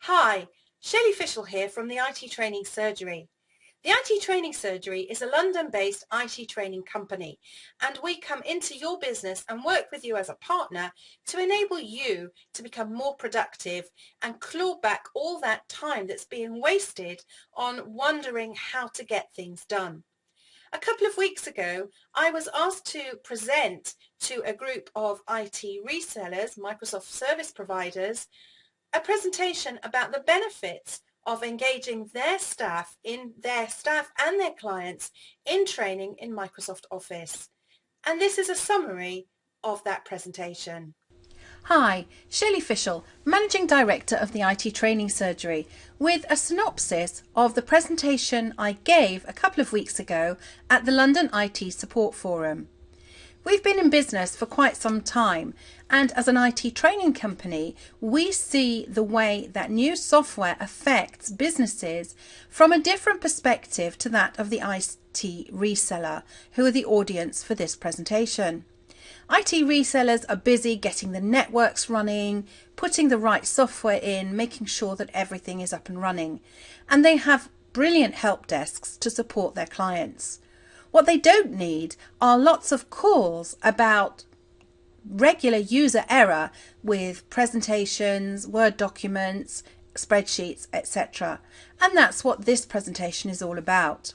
Hi, Shelley Fishel here from the IT Training Surgery. The IT Training Surgery is a London-based IT training company, and we come into your business and work with you as a partner to enable you to become more productive and claw back all that time that's being wasted on wondering how to get things done. A couple of weeks ago, I was asked to present to a group of IT resellers, Microsoft service providers, a presentation about the benefits of engaging their staff and their clients in training in Microsoft Office. And this is a summary of that presentation. Hi, Shelley Fishel, Managing Director of the IT Training Surgery, with a synopsis of the presentation I gave a couple of weeks ago at the London IT Support Forum. We've been in business for quite some time, and as an IT training company, we see the way that new software affects businesses from a different perspective to that of the IT reseller, who are the audience for this presentation. IT resellers are busy getting the networks running, putting the right software in, making sure that everything is up and running, and they have brilliant help desks to support their clients. What they don't need are lots of calls about regular user error with presentations, Word documents, spreadsheets, etc. And that's what this presentation is all about.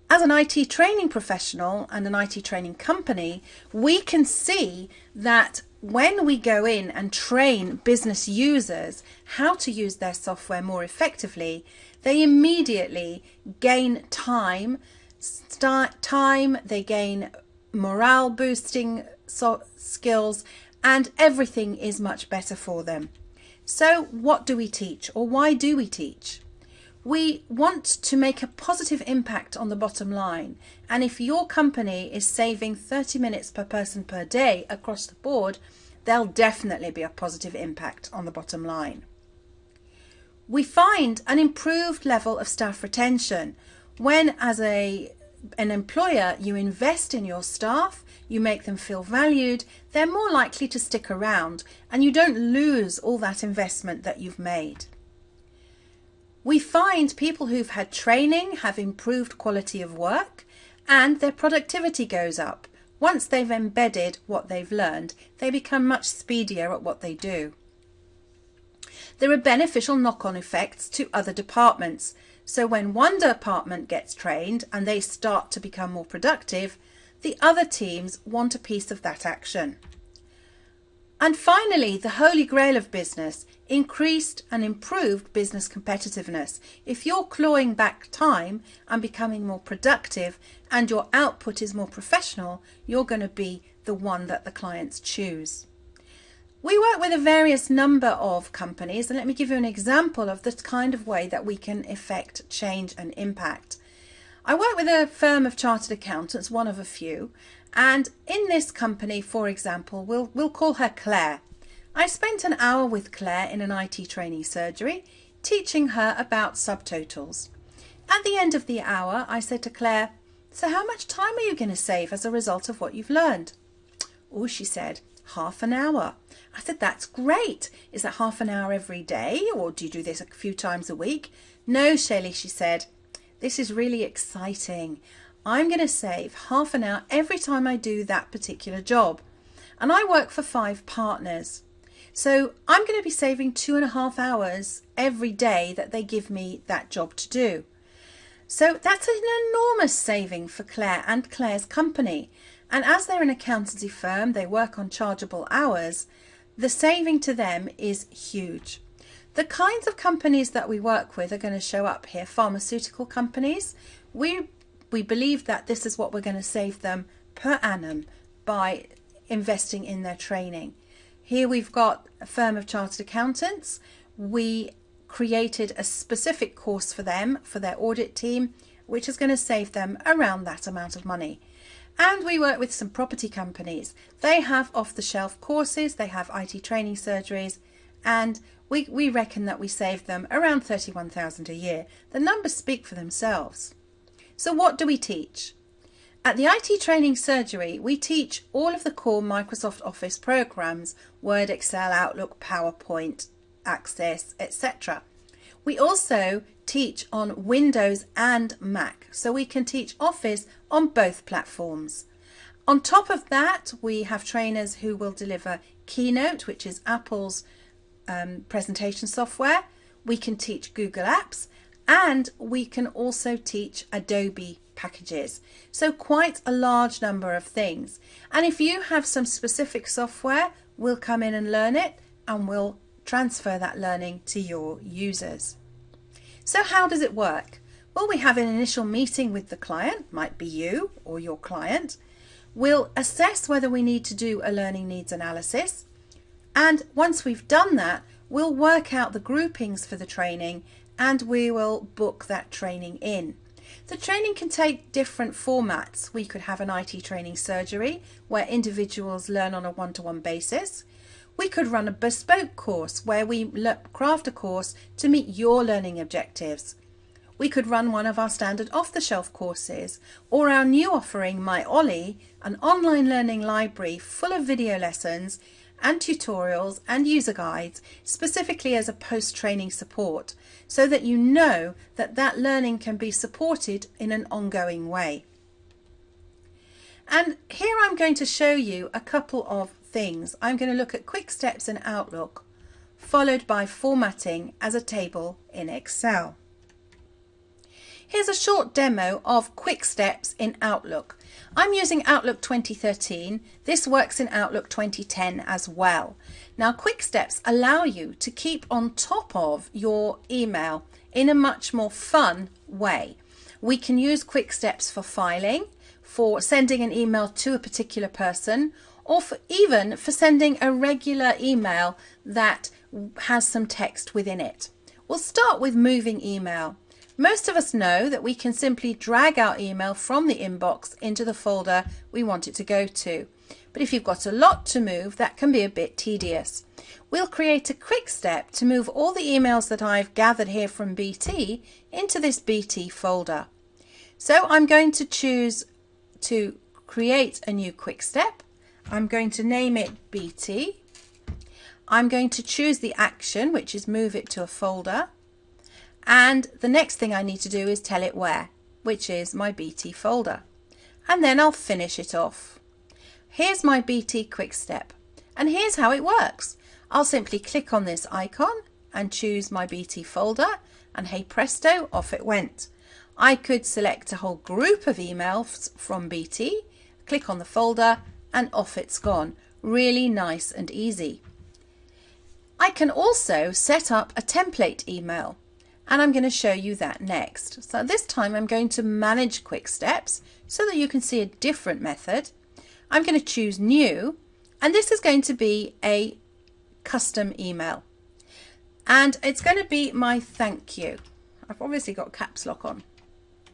As an IT training professional and an IT training company, we can see that when we go in and train business users how to use their software more effectively, they immediately gain time, they gain morale boosting skills, and everything is much better for them. So what do we teach, or why do we teach? We want to make a positive impact on the bottom line, and if your company is saving 30 minutes per person per day across the board, there'll definitely be a positive impact on the bottom line. We find an improved level of staff retention when, as an employer, you invest in your staff, you make them feel valued, they're more likely to stick around, and you don't lose all that investment that you've made. We find people who've had training have improved quality of work, and their productivity goes up. Once they've embedded what they've learned, they become much speedier at what they do. There are beneficial knock-on effects to other departments. So when one department gets trained and they start to become more productive, the other teams want a piece of that action. And finally, the holy grail of business, increased and improved business competitiveness. If you're clawing back time and becoming more productive and your output is more professional, you're going to be the one that the clients choose. We work with a various number of companies, and let me give you an example of the kind of way that we can effect change and impact. I work with a firm of chartered accountants, one of a few, and in this company, for example, we'll call her Claire. I spent an hour with Claire in an IT training surgery, teaching her about subtotals. At the end of the hour, I said to Claire, "So how much time are you going to save as a result of what you've learned?" "Oh," she said, "half an hour." I said, "That's great. Is that half an hour every day, or do you do this a few times a week?" "No, Shelley," she said, "this is really exciting. I'm going to save half an hour every time I do that particular job. And I work for 5 partners. So I'm going to be saving 2.5 hours every day that they give me that job to do." So that's an enormous saving for Claire and Claire's company. And as they're an accountancy firm, they work on chargeable hours, the saving to them is huge. The kinds of companies that we work with are going to show up here. Pharmaceutical companies, we believe that this is what we're going to save them per annum by investing in their training. Here we've got a firm of chartered accountants. We created a specific course for them, for their audit team, which is going to save them around that amount of money. And we work with some property companies. They have off-the-shelf courses, they have IT training surgeries, and we reckon that we save them around 31,000 a year. The numbers speak for themselves. So what do we teach? At the IT Training Surgery, we teach all of the core Microsoft Office programs, Word, Excel, Outlook, PowerPoint, access, etc. We also teach on Windows and Mac, so we can teach Office on both platforms. On top of that, we have trainers who will deliver Keynote, which is Apple's presentation software. We can teach Google Apps, and we can also teach Adobe packages. So quite a large number of things. And if you have some specific software, we'll come in and learn it, and we'll transfer that learning to your users. So how does it work? Well, we have an initial meeting with the client, might be you or your client. We'll assess whether we need to do a learning needs analysis. And once we've done that, we'll work out the groupings for the training, and we will book that training in. The training can take different formats. We could have an IT training surgery where individuals learn on a one-to-one basis. We could run a bespoke course where we craft a course to meet your learning objectives. We could run one of our standard off-the-shelf courses, or our new offering, My Ollie, an online learning library full of video lessons and tutorials and user guides, specifically as a post-training support, so that you know that that learning can be supported in an ongoing way. And here I'm going to show you a couple of things. I'm going to look at quick steps in Outlook, followed by formatting as a table in Excel. Here's a short demo of quick steps in Outlook. I'm using Outlook 2013. This works in Outlook 2010 as well. Now, quick steps allow you to keep on top of your email in a much more fun way. We can use quick steps for filing, for sending an email to a particular person, or even for sending a regular email that has some text within it. We'll start with moving email. Most of us know that we can simply drag our email from the inbox into the folder we want it to go to. But if you've got a lot to move, that can be a bit tedious. We'll create a quick step to move all the emails that I've gathered here from BT into this BT folder. So I'm going to choose to create a new quick step. I'm going to name it BT. I'm going to choose the action, which is move it to a folder. And the next thing I need to do is tell it where, which is my BT folder. And then I'll finish it off. Here's my BT quick step. And here's how it works. I'll simply click on this icon and choose my BT folder, and hey presto, off it went. I could select a whole group of emails from BT, click on the folder, and off it's gone. Really nice and easy. I can also set up a template email, and I'm going to show you that next. So this time I'm going to manage quick steps so that you can see a different method. I'm going to choose new, and this is going to be a custom email, and it's going to be my thank you. I've obviously got caps lock on.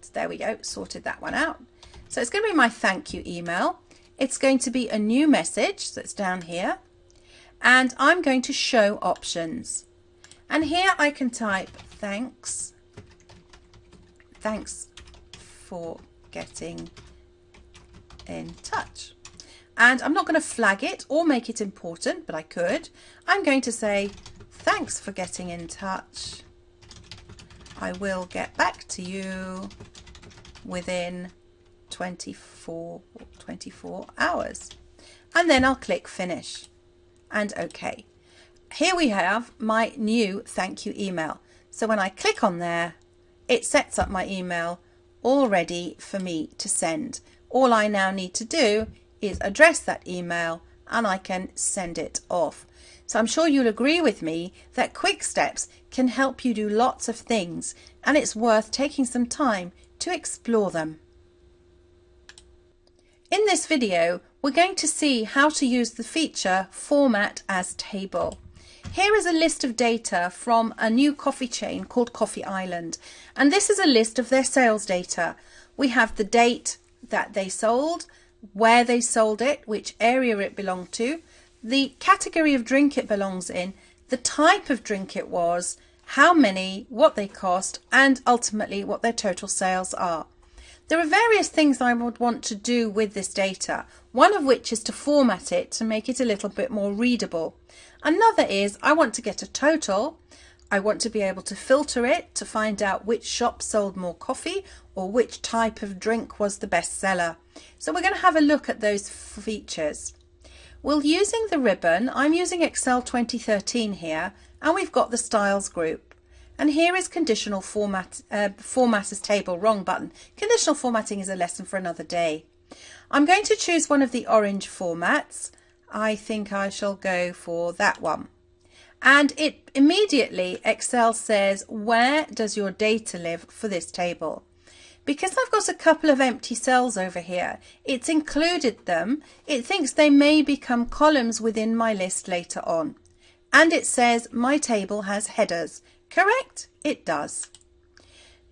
So there we go, sorted that one out. So it's going to be my thank you email. It's going to be a new message that's down here, and I'm going to show options. And here I can type thanks for getting in touch. And I'm not going to flag it or make it important, but I could. I'm going to say thanks for getting in touch. I will get back to you within 24 hours. And then I'll click finish and OK. Here we have my new thank you email. So when I click on there, it sets up my email all ready for me to send. All I now need to do is address that email and I can send it off. So I'm sure you'll agree with me that quick steps can help you do lots of things, and it's worth taking some time to explore them. In this video, we're going to see how to use the feature Format as Table. Here is a list of data from a new coffee chain called Coffee Island, and this is a list of their sales data. We have the date that they sold, where they sold it, which area it belonged to, the category of drink it belongs in, the type of drink it was, how many, what they cost, and ultimately what their total sales are. There are various things I would want to do with this data, one of which is to format it to make it a little bit more readable. Another is I want to get a total. I want to be able to filter it to find out which shop sold more coffee or which type of drink was the best seller. So we're going to have a look at those features. Well, using the ribbon, I'm using Excel 2013 here, and we've got the styles group. And here is conditional format as table, wrong button. Conditional formatting is a lesson for another day. I'm going to choose one of the orange formats. I think I shall go for that one. And it immediately, Excel says, where does your data live for this table? Because I've got a couple of empty cells over here, it's included them. It thinks they may become columns within my list later on. And it says my table has headers. Correct? It does.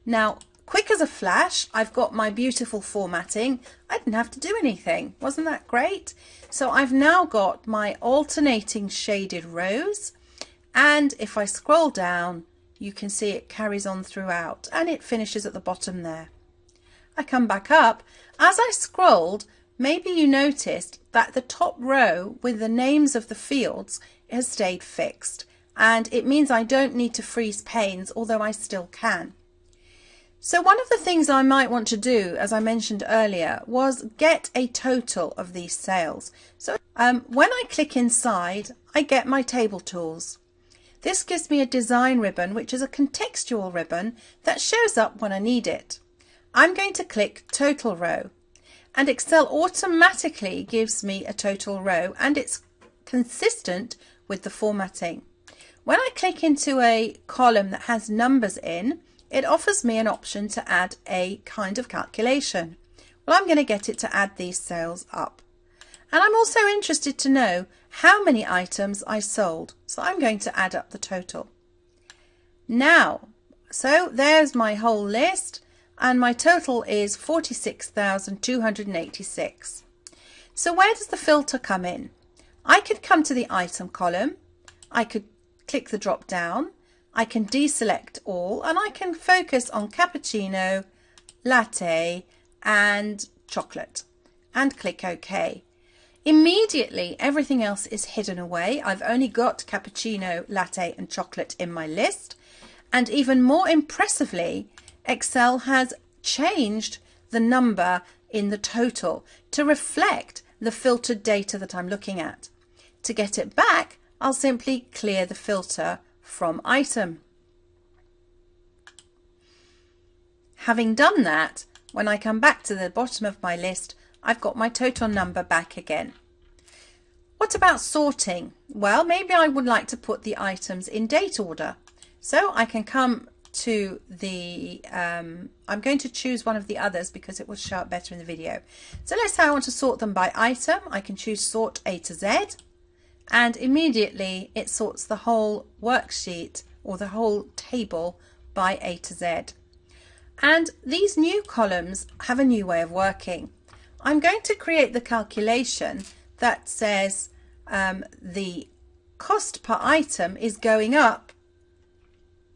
Now, quick as a flash, I've got my beautiful formatting. I didn't have to do anything. Wasn't that great? So I've now got my alternating shaded rows. And if I scroll down, you can see it carries on throughout and it finishes at the bottom there. I come back up. As I scrolled, maybe you noticed that the top row with the names of the fields has stayed fixed. And it means I don't need to freeze panes, although I still can. So one of the things I might want to do, as I mentioned earlier, was get a total of these sales. So when I click inside, I get my table tools. This gives me a design ribbon, which is a contextual ribbon that shows up when I need it. I'm going to click total row, and Excel automatically gives me a total row, and it's consistent with the formatting. When I click into a column that has numbers in, it offers me an option to add a kind of calculation. Well, I'm going to get it to add these sales up. And I'm also interested to know how many items I sold. So I'm going to add up the total. Now, so there's my whole list, and my total is 46,286. So where does the filter come in? I could come to the item column. I could click the drop down, I can deselect all, and I can focus on cappuccino, latte and chocolate and click OK. Immediately everything else is hidden away. I've only got cappuccino, latte and chocolate in my list, and even more impressively, Excel has changed the number in the total to reflect the filtered data that I'm looking at. To get it back, I'll simply clear the filter from item. Having done that, when I come back to the bottom of my list, I've got my total number back again. What about sorting? Well, maybe I would like to put the items in date order. So I can come to the, I'm going to choose one of the others because it will show up better in the video. So let's say I want to sort them by item. I can choose sort A to Z. And immediately it sorts the whole worksheet or the whole table by A to Z. And these new columns have a new way of working. I'm going to create the calculation that says the cost per item is going up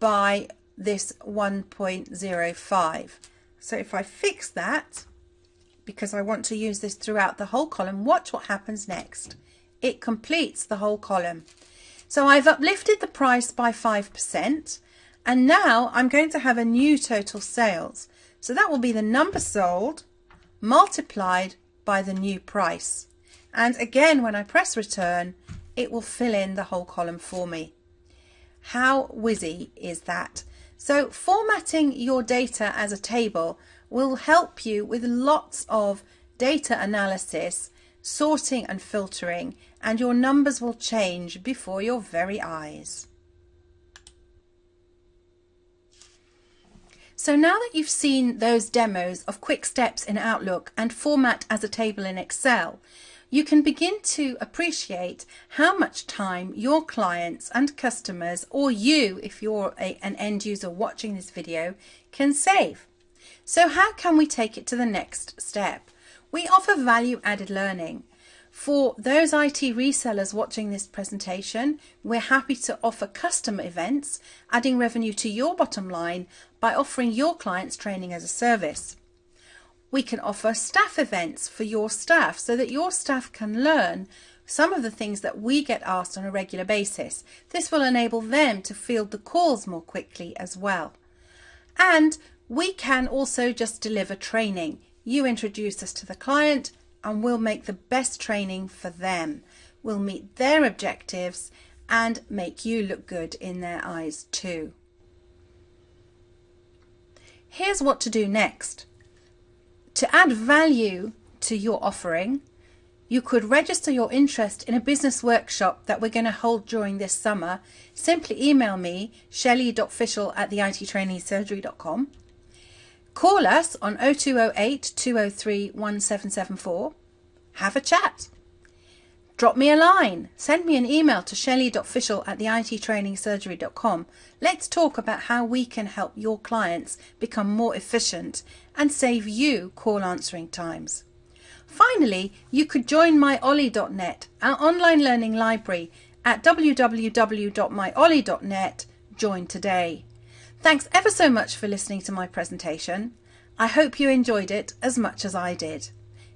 by this 1.05. So if I fix that, because I want to use this throughout the whole column, watch what happens next. It completes the whole column. So I've uplifted the price by 5%, and now I'm going to have a new total sales. So that will be the number sold multiplied by the new price. And again, when I press return, it will fill in the whole column for me. How whizzy is that? So formatting your data as a table will help you with lots of data analysis, sorting and filtering, and your numbers will change before your very eyes. So now that you've seen those demos of quick steps in Outlook and format as a table in Excel, you can begin to appreciate how much time your clients and customers, or you if you're an end user watching this video, can save. So how can we take it to the next step? We offer value-added learning. For those IT resellers watching this presentation, we're happy to offer custom events, adding revenue to your bottom line by offering your clients training as a service. We can offer staff events for your staff so that your staff can learn some of the things that we get asked on a regular basis. This will enable them to field the calls more quickly as well. And we can also just deliver training. You introduce us to the client and we'll make the best training for them. We'll meet their objectives and make you look good in their eyes too. Here's what to do next. To add value to your offering, you could register your interest in a business workshop that we're going to hold during this summer. Simply email me, shelley.fishel@theittrainingsurgery.com. Call us on 0208 203 1774. Have a chat. Drop me a line. Send me an email to shelley.fishel@theittrainingsurgery.com. Let's talk about how we can help your clients become more efficient and save you call answering times. Finally, you could join myollie.net, our online learning library, at www.myollie.net. Join today. Thanks ever so much for listening to my presentation. I hope you enjoyed it as much as I did.